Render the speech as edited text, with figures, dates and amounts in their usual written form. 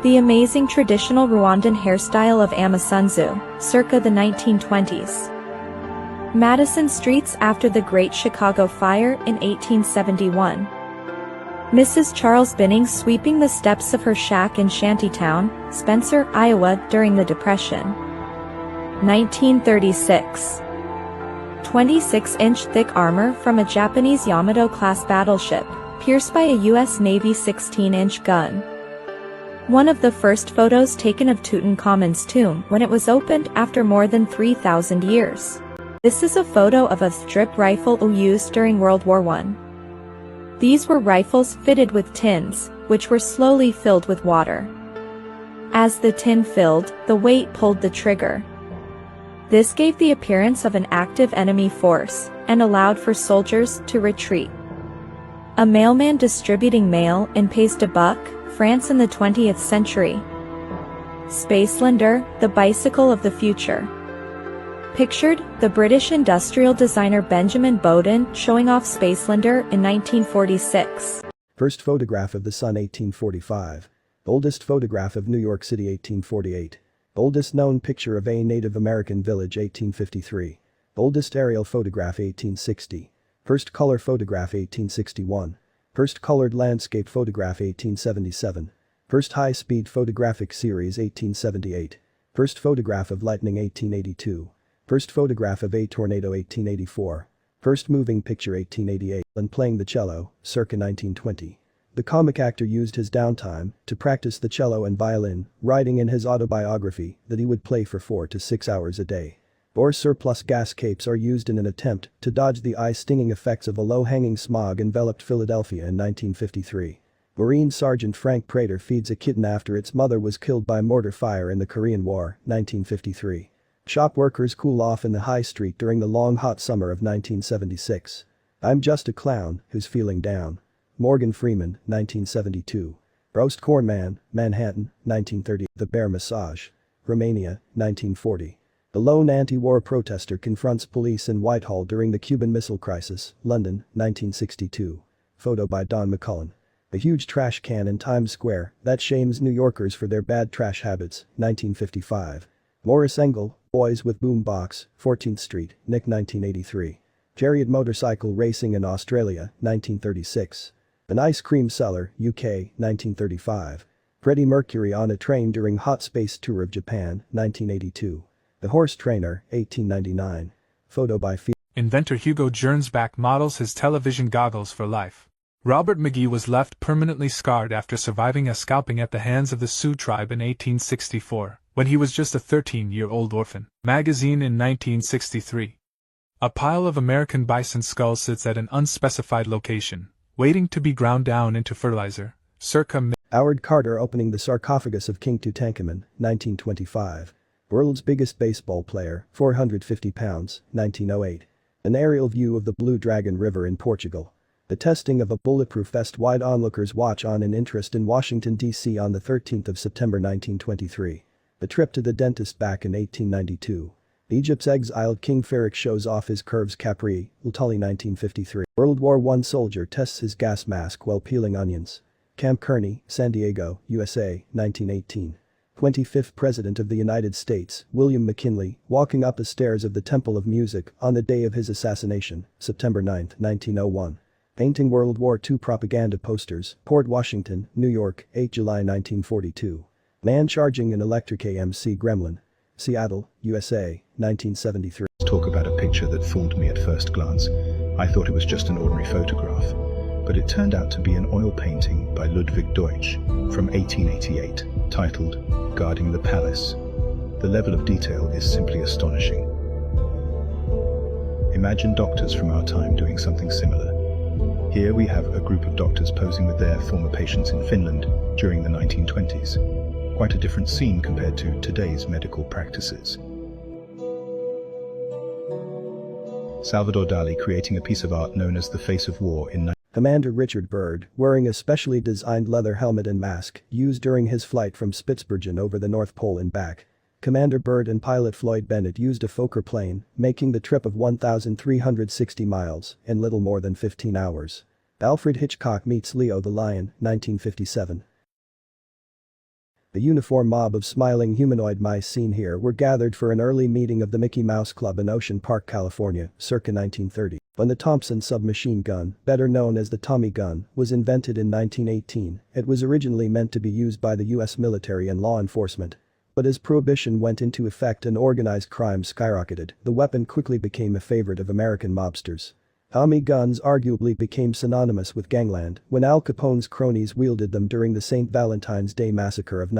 The amazing traditional Rwandan hairstyle of Amasunzu, circa the 1920s. Madison streets after the Great Chicago Fire in 1871. Mrs. Charles Binning sweeping the steps of her shack in Shantytown, Spencer, Iowa during the Depression. 1936. 26-inch thick armor from a Japanese Yamato-class battleship, pierced by a U.S. Navy 16-inch gun. One of the first photos taken of Tutankhamun's tomb when it was opened after more than 3,000 years. This is a photo of a strip rifle used during World War I. These were rifles fitted with tins, which were slowly filled with water. As the tin filled, the weight pulled the trigger. This gave the appearance of an active enemy force, and allowed for soldiers to retreat. A mailman distributing mail in Pays de Buc, France in the 20th century. Spacelander, the bicycle of the future. Pictured, the British industrial designer Benjamin Bowden showing off Spacelander in 1946. First photograph of the sun 1845. Oldest photograph of New York City 1848. Oldest known picture of a Native American village 1853. Oldest aerial photograph 1860. First color photograph 1861. First colored landscape photograph 1877. First high-speed photographic series 1878. First photograph of lightning 1882. First photograph of a tornado 1884. First moving picture 1888. And playing the cello, circa 1920. The comic actor used his downtime to practice the cello and violin, writing in his autobiography that he would play for 4 to 6 hours a day. Or surplus gas capes are used in an attempt to dodge the eye-stinging effects of a low-hanging smog enveloped Philadelphia in 1953. Marine Sergeant Frank Prater feeds a kitten after its mother was killed by mortar fire in the Korean War, 1953. Shop workers cool off in the high street during the long hot summer of 1976. I'm just a clown who's feeling down. Morgan Freeman, 1972. Roast Corn Man, Manhattan, 1930. The Bear Massage. Romania, 1940. The lone anti-war protester confronts police in Whitehall during the Cuban Missile Crisis, London, 1962. Photo by Don McCullen. A huge trash can in Times Square that shames New Yorkers for their bad trash habits, 1955. Morris Engel, Boys with Boom Box, 14th Street, Nick 1983. Chariot motorcycle racing in Australia, 1936. An ice cream seller, UK, 1935. Freddie Mercury on a train during hot space tour of Japan, 1982. The Horse Trainer, 1899. Photo by Inventor Hugo Gernsback models his television goggles for life. Robert McGee was left permanently scarred after surviving a scalping at the hands of the Sioux tribe in 1864, when he was just a 13-year-old orphan. Magazine in 1963. A pile of American bison skulls sits at an unspecified location, waiting to be ground down into fertilizer, circa Howard Carter opening the sarcophagus of King Tutankhamun, 1925. World's biggest baseball player, 450 pounds, 1908. An aerial view of the Blue Dragon River in Portugal. The testing of a bulletproof vest wide onlookers watch on in interest in Washington, D.C. on the 13th of September 1923. The trip to the dentist back in 1892. Egypt's exiled King Farouk shows off his curves Capri, Tully 1953. World War I soldier tests his gas mask while peeling onions. Camp Kearney, San Diego, USA, 1918. 25th President of the United States, William McKinley, walking up the stairs of the Temple of Music on the day of his assassination, September 9, 1901. Painting World War II propaganda posters, Port Washington, New York, 8 July 1942. Man charging an electric AMC Gremlin. Seattle, USA, 1973. Talk about a picture that fooled me at first glance. I thought it was just an ordinary photograph. But it turned out to be an oil painting by Ludwig Deutsch from 1888, titled Guarding the Palace. The level of detail is simply astonishing. Imagine doctors from our time doing something similar. Here we have a group of doctors posing with their former patients in Finland during the 1920s. Quite a different scene compared to today's medical practices. Salvador Dali creating a piece of art known as the Face of War in Commander Richard Byrd, wearing a specially designed leather helmet and mask, used during his flight from Spitsbergen over the North Pole and back. Commander Byrd and pilot Floyd Bennett used a Fokker plane, making the trip of 1,360 miles in little more than 15 hours. Alfred Hitchcock meets Leo the Lion, 1957. The uniform mob of smiling humanoid mice seen here were gathered for an early meeting of the Mickey Mouse Club in Ocean Park, California, circa 1930. When the Thompson submachine gun, better known as the Tommy gun, was invented in 1918, it was originally meant to be used by the US military and law enforcement. But as prohibition went into effect and organized crime skyrocketed, the weapon quickly became a favorite of American mobsters. Tommy guns arguably became synonymous with gangland when Al Capone's cronies wielded them during the St. Valentine's Day massacre of